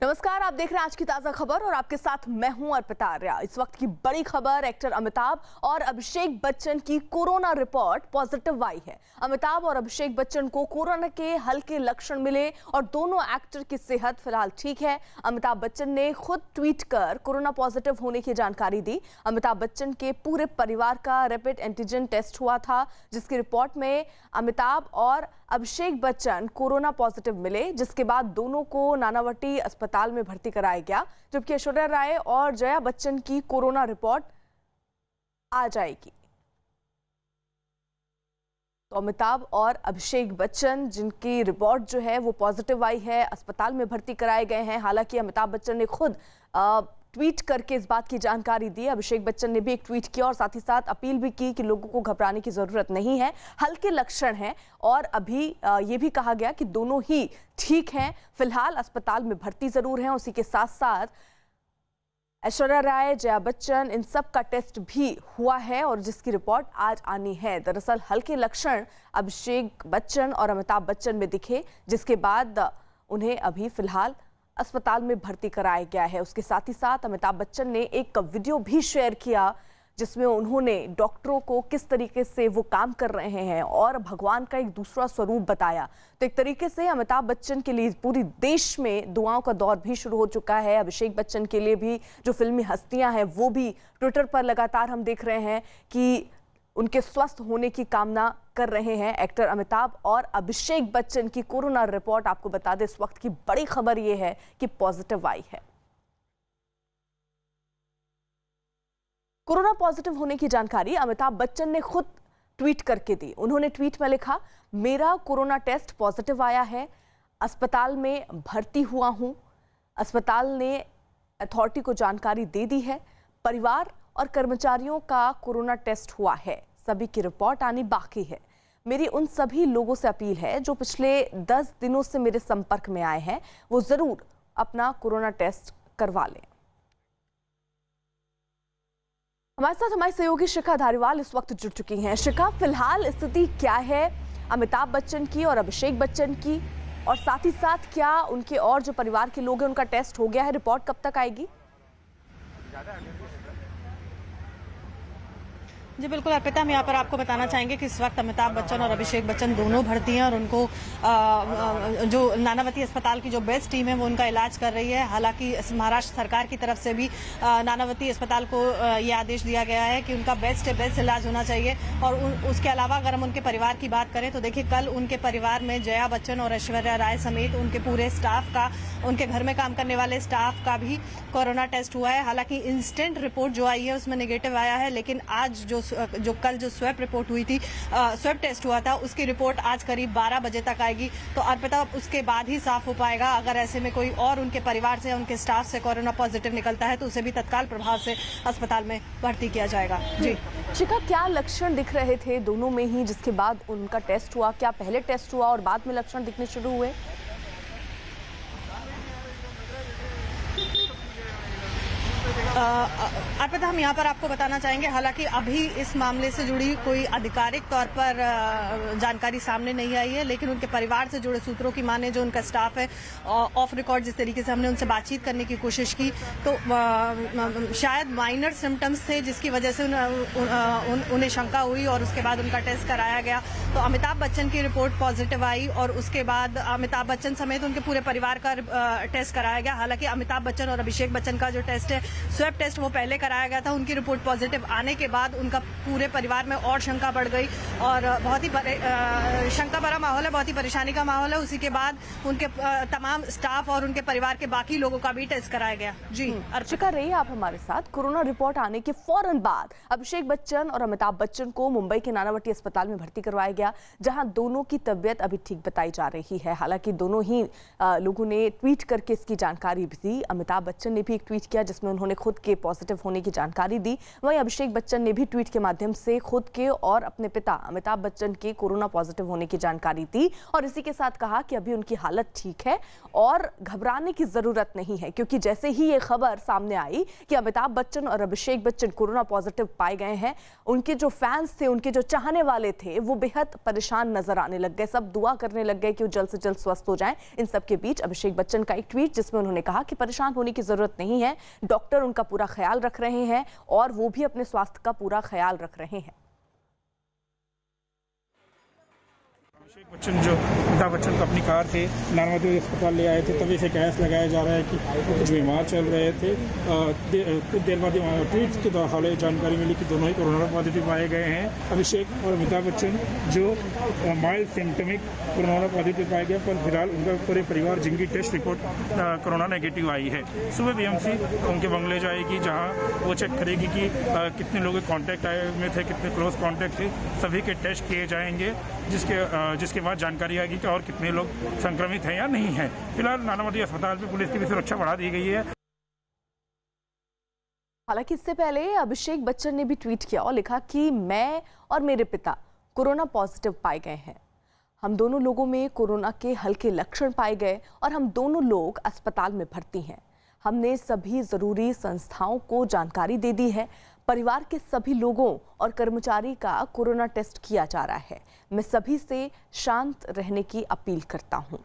नमस्कार, आप देख रहे हैं आज की ताजा खबर और आपके साथ मैं हूं अर्पिता आर्या। इस वक्त की बड़ी खबर, एक्टर अमिताभ और अभिषेक बच्चन की कोरोना रिपोर्ट पॉजिटिव आई है। अमिताभ और अभिषेक बच्चन को कोरोना के हल्के लक्षण मिले और दोनों एक्टर की सेहत फिलहाल ठीक है। अमिताभ बच्चन ने खुद ट्वीट कर कोरोना पॉजिटिव होने की जानकारी दी। अमिताभ बच्चन के पूरे परिवार का रैपिड एंटीजन टेस्ट हुआ था, जिसकी रिपोर्ट में अमिताभ और अभिषेक बच्चन कोरोना पॉजिटिव मिले, जिसके बाद दोनों को नानावटी अस्पताल में भर्ती कराया गया। जबकि ऐश्वर्या राय और जया बच्चन की कोरोना रिपोर्ट आ जाएगी। तो अमिताभ और अभिषेक बच्चन जिनकी रिपोर्ट जो है वो पॉजिटिव आई है, अस्पताल में भर्ती कराए गए हैं। हालांकि अमिताभ बच्चन ने खुद ट्वीट करके इस बात की जानकारी दी। अभिषेक बच्चन ने भी एक ट्वीट किया और साथ ही साथ अपील भी की कि लोगों को घबराने की जरूरत नहीं है, हल्के लक्षण हैं। और अभी ये भी कहा गया कि दोनों ही ठीक हैं, फिलहाल अस्पताल में भर्ती जरूर हैं। उसी के साथ साथ ऐश्वर्या राय, जया बच्चन, इन सब का टेस्ट भी हुआ है और जिसकी रिपोर्ट आज आनी है। दरअसल हल्के लक्षण अभिषेक बच्चन और अमिताभ बच्चन में दिखे, जिसके बाद उन्हें अभी फिलहाल अस्पताल में भर्ती कराया गया है। उसके साथ ही साथ अमिताभ बच्चन ने एक वीडियो भी शेयर किया जिसमें उन्होंने डॉक्टरों को किस तरीके से वो काम कर रहे हैं और भगवान का एक दूसरा स्वरूप बताया। तो एक तरीके से अमिताभ बच्चन के लिए पूरी देश में दुआओं का दौर भी शुरू हो चुका है। अभिषेक बच्चन के लिए भी जो फिल्मी हस्तियां हैं वो भी ट्विटर पर लगातार हम देख रहे हैं कि उनके स्वस्थ होने की कामना कर रहे हैं। एक्टर अमिताभ और अभिषेक बच्चन की कोरोना रिपोर्ट, आपको बता दें इस वक्त की बड़ी खबर यह है कि पॉजिटिव आई है। कोरोना पॉजिटिव होने की जानकारी अमिताभ बच्चन ने खुद ट्वीट करके दी। उन्होंने ट्वीट में लिखा, मेरा कोरोना टेस्ट पॉजिटिव आया है, अस्पताल में भर्ती हुआ हूं। अस्पताल ने अथॉरिटी को जानकारी दे दी है। परिवार और कर्मचारियों का कोरोना टेस्ट हुआ है, सभी की रिपोर्ट आनी बाकी है। मेरी उन सभी लोगों से अपील है जो पिछले 10 दिनों से मेरे संपर्क में आए हैं, वो जरूर अपना कोरोना टेस्ट करवा लें। हमारे साथ हमारी सहयोगी शिखा धारीवाल इस वक्त जुड़ चुकी हैं। शिखा, फिलहाल स्थिति क्या है अमिताभ बच्चन की और अभिषेक बच्चन की, और साथ ही साथ क्या उनके और जो परिवार के लोग हैं उनका टेस्ट हो गया है? रिपोर्ट कब तक आएगी? जी बिल्कुल अर्पिता, हम यहाँ पर आपको बताना चाहेंगे कि इस वक्त अमिताभ बच्चन और अभिषेक बच्चन दोनों भर्ती हैं और उनको जो नानावती अस्पताल की जो बेस्ट टीम है वो उनका इलाज कर रही है। हालांकि महाराष्ट्र सरकार की तरफ से भी नानावती अस्पताल को ये आदेश दिया गया है कि उनका बेस्ट इलाज होना चाहिए। और उसके अलावा अगर हम उनके परिवार की बात करें तो देखिए, कल उनके परिवार में जया बच्चन और ऐश्वर्या राय समेत उनके पूरे स्टाफ का, उनके घर में काम करने वाले स्टाफ का भी कोरोना टेस्ट हुआ है। हालांकि इंस्टेंट रिपोर्ट जो आई है उसमें नेगेटिव आया है, लेकिन आज कल जो स्वैप रिपोर्ट हुई थी, स्वैप टेस्ट हुआ था, उसकी रिपोर्ट आज करीब 12 बजे तक आएगी। तो अर्पिता, उसके बाद ही साफ हो पाएगा। अगर ऐसे में कोई और उनके परिवार से, उनके स्टाफ से कोरोना पॉजिटिव निकलता है तो उसे भी तत्काल प्रभाव से अस्पताल में भर्ती किया जाएगा। जी शिखा, क्या लक्षण दिख रहे थे दोनों में ही जिसके बाद उनका टेस्ट हुआ? क्या पहले टेस्ट हुआ और बाद में लक्षण दिखने शुरू हुए? अर्पिता, हम यहाँ पर आपको बताना चाहेंगे, हालांकि अभी इस मामले से जुड़ी कोई आधिकारिक तौर पर जानकारी सामने नहीं आई है, लेकिन उनके परिवार से जुड़े सूत्रों की माने, जो उनका स्टाफ है, ऑफ रिकॉर्ड जिस तरीके से हमने उनसे बातचीत करने की कोशिश की तो शायद माइनर सिम्टम्स थे जिसकी वजह से उन्हें शंका हुई और उसके बाद उनका टेस्ट कराया गया। तो अमिताभ बच्चन की रिपोर्ट पॉजिटिव आई और उसके बाद अमिताभ बच्चन समेत उनके पूरे परिवार का टेस्ट कराया गया। हालांकि अमिताभ बच्चन और अभिषेक बच्चन का जो टेस्ट है, स्वैप टेस्ट, वो पहले कराया गया था। उनकी रिपोर्ट पॉजिटिव आने के बाद उनका पूरे परिवार में और शंका बढ़ गई और बहुत ही शंका भरा माहौल है, बहुत ही परेशानी का माहौल है। उसी के बाद उनके तमाम स्टाफ और उनके परिवार के बाकी लोगों का भी टेस्ट कराया गया। जी अर्चिका, रही आप हमारे साथ। कोरोना रिपोर्ट आने के फौरन बाद अभिषेक बच्चन और अमिताभ बच्चन को मुंबई के नानावटी अस्पताल में भर्ती करवाया गया, जहां दोनों की तबियत अभी ठीक बताई जा रही है। हालांकि दोनों ही लोगों ने ट्वीट करके इसकी जानकारी भी दी। अमिताभ बच्चन ने भी एक ट्वीट किया जिसमें उन्होंने खुद के पॉजिटिव होने की जानकारी दी। वहीं अभिषेक बच्चन ने भी ट्वीट के माध्यम से खुद के और अपने पिता अमिताभ बच्चन के कोरोना पॉजिटिव होने की जानकारी दी और इसी के साथ कहा कि अभी उनकी हालत ठीक है और घबराने की जरूरत नहीं है, क्योंकि जैसे ही ये खबर सामने आई कि अमिताभ बच्चन और अभिषेक बच्चन कोरोना पॉजिटिव पाए गए हैं, उनके जो फैंस थे, उनके जो चाहने वाले थे, वो बेहद परेशान परेशान नजर आने लग गए। सब दुआ करने लग गए कि वो जल्द से जल्द स्वस्थ हो जाएं। इन सब के बीच अभिषेक बच्चन का एक ट्वीट जिसमें उन्होंने कहा कि परेशान होने की जरूरत नहीं है, डॉक्टर उनका पूरा ख्याल रख रहे हैं और वो भी अपने स्वास्थ्य का पूरा ख्याल रख रहे हैं। अभिषेक बच्चन जो अमिताभ बच्चन को अपनी कार से नानावती अस्पताल ले आए थे, तभी से कयास लगाया जा रहा है कि वो कुछ बीमार चल रहे थे। कुछ देर बाद ट्वीट के दौरान जानकारी मिली कि दोनों ही कोरोना पॉजिटिव पाए गए हैं। अभिषेक और अमिताभ बच्चन जो माइल्ड सिम्टमिक कोरोना पॉजिटिव पाए गए, पर फिलहाल उनका पूरे परिवार जिनकी टेस्ट रिपोर्ट कोरोना नेगेटिव आई है, सुबह बीएमसी उनके बंगले जाएगी, जहाँ वो चेक करेगी कि कितने लोग कॉन्टैक्ट में थे, कितने क्लोज कॉन्टैक्ट थे, सभी के टेस्ट किए जाएंगे, जिसके बाद जानकारी आएगी कि और कितने लोग संक्रमित हैं या नहीं हैं। फिलहाल नानावती अस्पताल में पुलिस की भी सुरक्षा बढ़ा दी गई है। हालांकि इससे पहले अभिषेक बच्चन ने भी ट्वीट किया और लिखा कि मैं और मेरे पिता कोरोना पॉजिटिव पाए गए हैं। हम दोनों लोगों में कोरोना के हल्के लक्षण पाए गए और हम दोनों लोग अस्पताल में भर्ती हैं। हमने सभी जरूरी संस्थाओं को जानकारी दे दी है। परिवार के सभी लोगों और कर्मचारी का कोरोना टेस्ट किया जा रहा है। मैं सभी से शांत रहने की अपील करता हूं।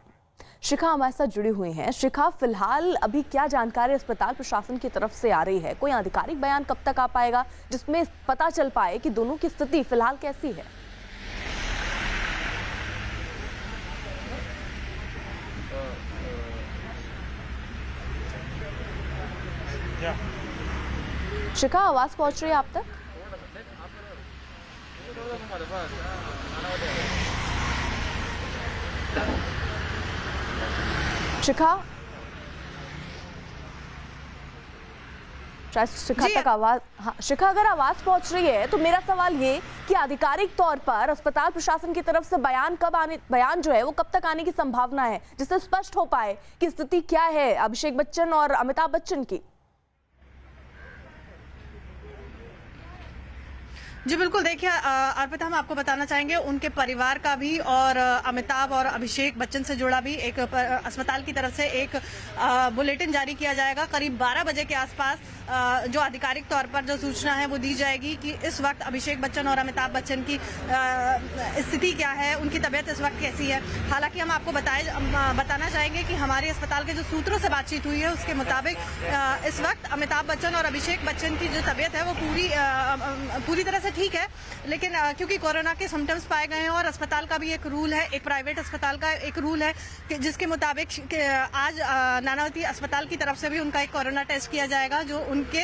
शिखा हमारे साथ जुड़ी हुई हैं। शिखा, फिलहाल अभी क्या जानकारी अस्पताल प्रशासन की तरफ से आ रही है? कोई आधिकारिक बयान कब तक आ पाएगा जिसमें पता चल पाए कि दोनों की स्थिति फिलहाल कैसी है? शिखा, आवाज पहुंच रही है आप तक? शिखा, शिखा तक आवाज, हाँ शिखा, अगर आवाज पहुंच रही है तो मेरा सवाल ये कि आधिकारिक तौर पर अस्पताल प्रशासन की तरफ से बयान जो है वो कब तक आने की संभावना है, जिससे स्पष्ट हो पाए कि स्थिति क्या है अभिषेक बच्चन और अमिताभ बच्चन की? जी बिल्कुल, देखिए अर्पिता, हम आपको बताना चाहेंगे उनके परिवार का भी और अमिताभ और अभिषेक बच्चन से जुड़ा भी एक अस्पताल की तरफ से एक बुलेटिन जारी किया जाएगा। करीब 12 बजे के आसपास जो आधिकारिक तौर पर जो सूचना है वो दी जाएगी कि इस वक्त अभिषेक बच्चन और अमिताभ बच्चन की स्थिति क्या है, उनकी तबीयत इस वक्त कैसी है। हालांकि हम आपको बताना चाहेंगे कि हमारे अस्पताल के जो सूत्रों से बातचीत हुई है उसके मुताबिक इस वक्त अमिताभ बच्चन और अभिषेक बच्चन की जो तबीयत है वो पूरी तरह से ठीक है, लेकिन क्योंकि कोरोना के सिम्टम्स पाए गए हैं और अस्पताल का भी एक रूल है, एक प्राइवेट अस्पताल का एक रूल है कि जिसके मुताबिक आज नानावती अस्पताल की तरफ से भी उनका एक कोरोना टेस्ट किया जाएगा जो उनके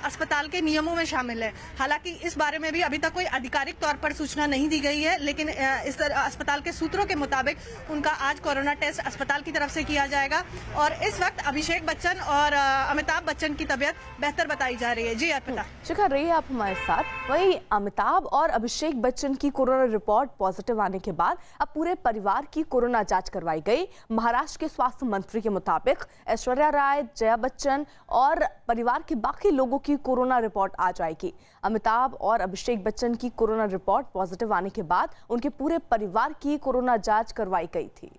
अस्पताल के नियमों में शामिल है। हालांकि इस बारे में भी अभी तक कोई आधिकारिक तौर पर सूचना नहीं दी गई है, लेकिन इस अस्पताल के सूत्रों के मुताबिक उनका आज कोरोना टेस्ट अस्पताल की तरफ से किया जाएगा और इस वक्त अभिषेक बच्चन और अमिताभ बच्चन की तबीयत बेहतर बताई जा रही है। जी अर्पिता। शिखा, रही आप हमारे साथ। वहीं अमिताभ और अभिषेक बच्चन की कोरोना रिपोर्ट पॉजिटिव आने के बाद अब पूरे परिवार की कोरोना जांच करवाई गई। महाराष्ट्र के स्वास्थ्य मंत्री के मुताबिक ऐश्वर्या राय, जया बच्चन और परिवार के बाकी लोगों की कोरोना रिपोर्ट आ जाएगी। अमिताभ और अभिषेक बच्चन की कोरोना रिपोर्ट पॉजिटिव आने के बाद उनके पूरे परिवार की कोरोना जांच करवाई गई थी।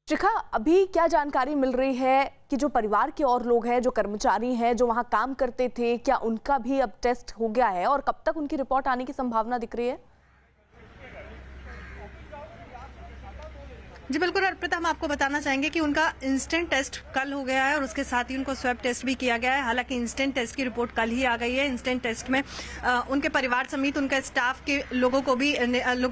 शिखा, अभी क्या जानकारी मिल रही है कि जो परिवार के और लोग हैं, जो कर्मचारी हैं, जो वहां काम करते थे, क्या उनका भी अब टेस्ट हो गया है और कब तक उनकी रिपोर्ट आने की संभावना दिख रही है? जी बिल्कुल अर्पिता, हम आपको बताना चाहेंगे कि उनका इंस्टेंट टेस्ट कल हो गया है और उसके साथ ही उनको स्वैब टेस्ट भी किया गया है। हालांकि इंस्टेंट टेस्ट की रिपोर्ट कल ही आ गई है। इंस्टेंट टेस्ट में उनके परिवार समेत उनके स्टाफ के लोगों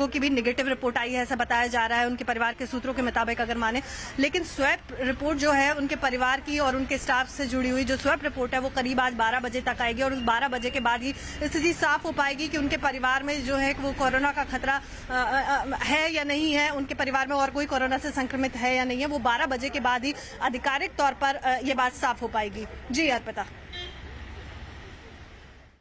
की भी नेगेटिव रिपोर्ट आई है, ऐसा बताया जा रहा है उनके परिवार के सूत्रों के मुताबिक अगर माने। लेकिन स्वैब रिपोर्ट जो है उनके परिवार की और उनके स्टाफ से जुड़ी हुई जो स्वैब रिपोर्ट है वो करीब आज 12 बजे तक आएगी और उस 12 बजे के बाद ही स्थिति साफ हो पाएगी कि उनके परिवार में जो है वो कोरोना का खतरा है या नहीं है, उनके परिवार में और कोई कोरोना से संक्रमित है या नहीं है। वो 12 बजे के बाद ही आधिकारिक तौर पर ये बात साफ हो पाएगी। जी अर्पिता।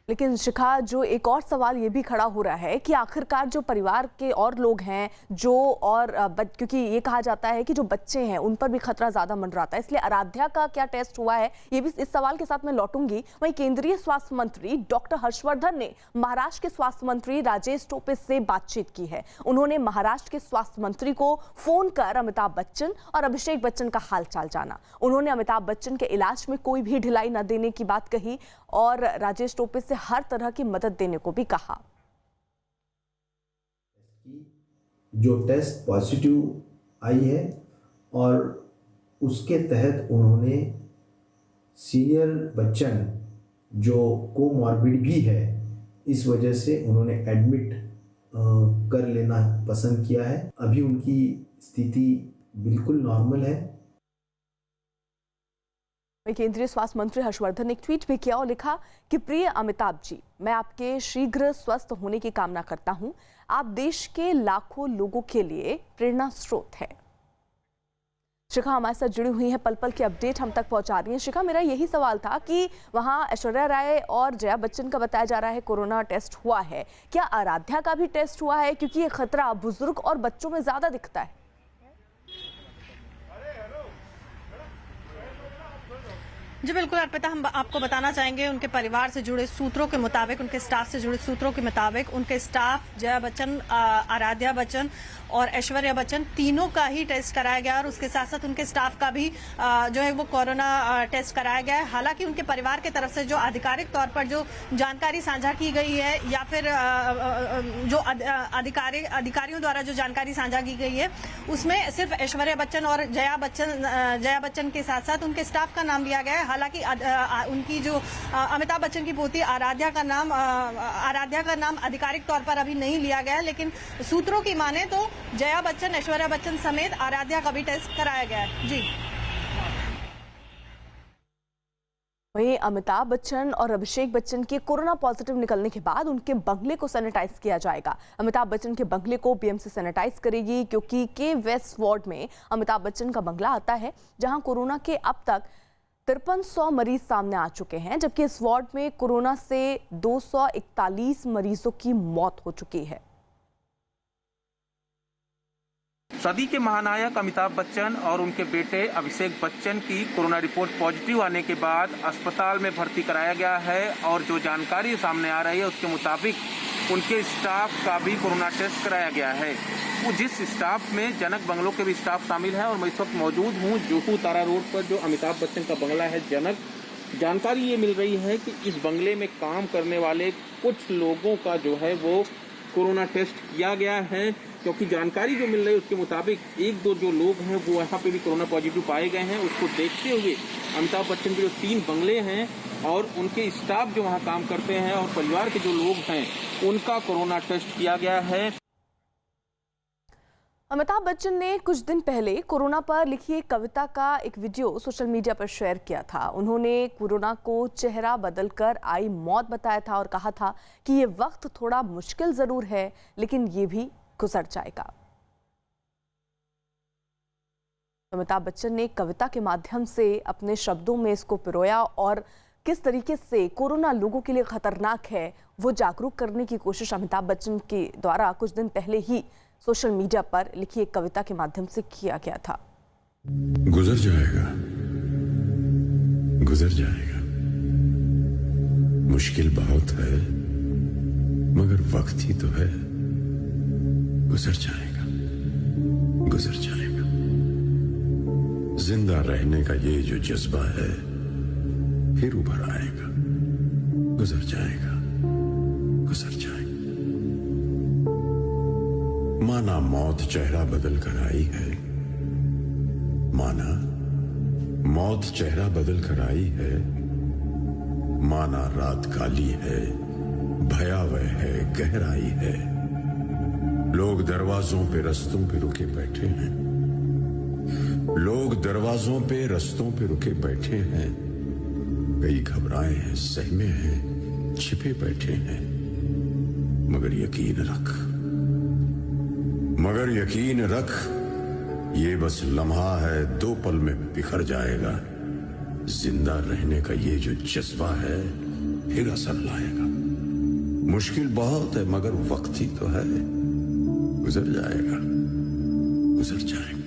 लेकिन शिखा, जो एक और सवाल ये भी खड़ा हो रहा है कि आखिरकार जो परिवार के और लोग हैं जो और क्योंकि ये कहा जाता है कि जो बच्चे हैं उन पर भी खतरा ज्यादा मंडराता है, इसलिए आराध्या का क्या टेस्ट हुआ है, ये भी इस सवाल के साथ मैं लौटूंगी। वहीं केंद्रीय स्वास्थ्य मंत्री डॉक्टर हर्षवर्धन ने महाराष्ट्र के स्वास्थ्य मंत्री राजेश टोपे से बातचीत की है। उन्होंने महाराष्ट्र के स्वास्थ्य मंत्री को फोन कर अमिताभ बच्चन और अभिषेक बच्चन का हालचाल जाना। उन्होंने अमिताभ बच्चन के इलाज में कोई भी ढिलाई न देने की बात कही और राजेश टोपे से हर तरह की मदद देने को भी कहा। जो टेस्ट पॉजिटिव आई है और उसके तहत उन्होंने सीनियर बच्चन जो कोमॉर्बिड भी है, इस वजह से उन्होंने एडमिट कर लेना पसंद किया है। अभी उनकी स्थिति बिल्कुल नॉर्मल है। केंद्रीय स्वास्थ्य मंत्री हर्षवर्धन ने एक ट्वीट भी किया और लिखा कि प्रिय अमिताभ जी, मैं आपके शीघ्र स्वस्थ होने की कामना करता हूं। आप देश के लाखों लोगों के लिए प्रेरणा स्रोत है। शिखा हमारे साथ जुड़ी हुई है, पल पल की अपडेट हम तक पहुंचा रही है। शिखा, मेरा यही सवाल था कि वहां ऐश्वर्या राय और जया बच्चन का बताया जा रहा है कोरोना टेस्ट हुआ है, क्या आराध्या का भी टेस्ट हुआ है? क्योंकि ये खतरा बुजुर्ग और बच्चों में ज्यादा दिखता है। जी बिल्कुल अर्पिता, हम आपको बताना चाहेंगे उनके परिवार से जुड़े सूत्रों के मुताबिक, उनके स्टाफ से जुड़े सूत्रों के मुताबिक उनके स्टाफ जया बच्चन, आराध्या बच्चन और ऐश्वर्या बच्चन तीनों का ही टेस्ट कराया गया और उसके साथ साथ उनके स्टाफ का भी जो है वो कोरोना टेस्ट कराया गया है। हालांकि उनके परिवार की तरफ से जो आधिकारिक तौर पर जो जानकारी साझा की गई है या फिर जो अधिकारियों द्वारा जो जानकारी साझा की गई है उसमें सिर्फ ऐश्वर्या बच्चन और जया बच्चन के साथ साथ उनके स्टाफ का नाम लिया गया है। हालांकि उनकी जो अमिताभ बच्चन की पोती आराध्या का नाम आधिकारिक तौर पर अभी नहीं लिया गया है, लेकिन सूत्रों की माने तो जया बच्चन, ऐश्वर्या बच्चन समेत आराध्या का भी टेस्ट कराया गया है। जी, वहीं अमिताभ बच्चन और अभिषेक बच्चन के कोरोना पॉजिटिव निकलने के बाद उनके बंगले को सैनिटाइज किया जाएगा। अमिताभ बच्चन के बंगले को बीएमसी सैनिटाइज करेगी, क्योंकि के वेस्ट वार्ड में अमिताभ बच्चन का बंगला आता है, जहां कोरोना के अब तक 5300 मरीज सामने आ चुके हैं, जबकि इस वार्ड में कोरोना से 241 मरीजों की मौत हो चुकी है। सदी के महानायक अमिताभ बच्चन और उनके बेटे अभिषेक बच्चन की कोरोना रिपोर्ट पॉजिटिव आने के बाद अस्पताल में भर्ती कराया गया है और जो जानकारी सामने आ रही है उसके मुताबिक उनके स्टाफ का भी कोरोना टेस्ट कराया गया है। वो जिस स्टाफ में जनक बंगलों के भी स्टाफ शामिल है और मैं इस वक्त मौजूद हूँ जुहू तारा रोड पर जो अमिताभ बच्चन का बंगला है जनक। जानकारी ये मिल रही है कि इस बंगले में काम करने वाले कुछ लोगों का जो है वो कोरोना टेस्ट किया गया है, क्योंकि जानकारी जो मिल रही है उसके मुताबिक एक दो जो लोग हैं वो यहाँ पे भी कोरोना पॉजिटिव पाए गए हैं। उसको देखते हुए अमिताभ बच्चन के जो 3 बंगले हैं और उनके स्टाफ जो वहाँ काम करते हैं और परिवार के जो लोग हैं उनका कोरोना टेस्ट किया गया है। अमिताभ बच्चन ने कुछ दिन पहले कोरोना पर लिखी एक कविता का एक वीडियो सोशल मीडिया पर शेयर किया था। उन्होंने कोरोना को चेहरा बदलकर आई मौत बताया था और कहा था कि ये वक्त थोड़ा मुश्किल जरूर है, लेकिन ये भी गुजर जाएगा। अमिताभ बच्चन ने कविता के माध्यम से अपने शब्दों में इसको पिरोया और किस तरीके से कोरोना लोगों के लिए खतरनाक है वो जागरूक करने की कोशिश अमिताभ बच्चन के द्वारा कुछ दिन पहले ही सोशल मीडिया पर लिखी एक कविता के माध्यम से किया गया था। गुजर जाएगा, गुजर जाएगा, मुश्किल बहुत है मगर वक्त ही तो है। गुजर जाएगा, गुजर जाएगा। जिंदा रहने का ये जो जज्बा है फिर उभर आएगा। गुजर जाएगा, गुजर जाएगा। माना मौत चेहरा बदल कर आई है, माना मौत चेहरा बदल कर आई है, माना रात काली है, भयावह है, गहराई है। लोग दरवाजों पे रस्तों पे रुके बैठे हैं, लोग दरवाजों पे रस्तों पे रुके बैठे हैं। कई घबराए हैं, सहमे हैं, छिपे बैठे हैं। मगर यकीन रख, मगर यकीन रख, ये बस लम्हा है, 2 पल में बिखर जाएगा। जिंदा रहने का ये जो जज्बा है फिर असर लाएगा। मुश्किल बहुत है मगर वक्त ही तो है। गुजर जाएगा, गुजर जाएगा।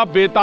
बेटा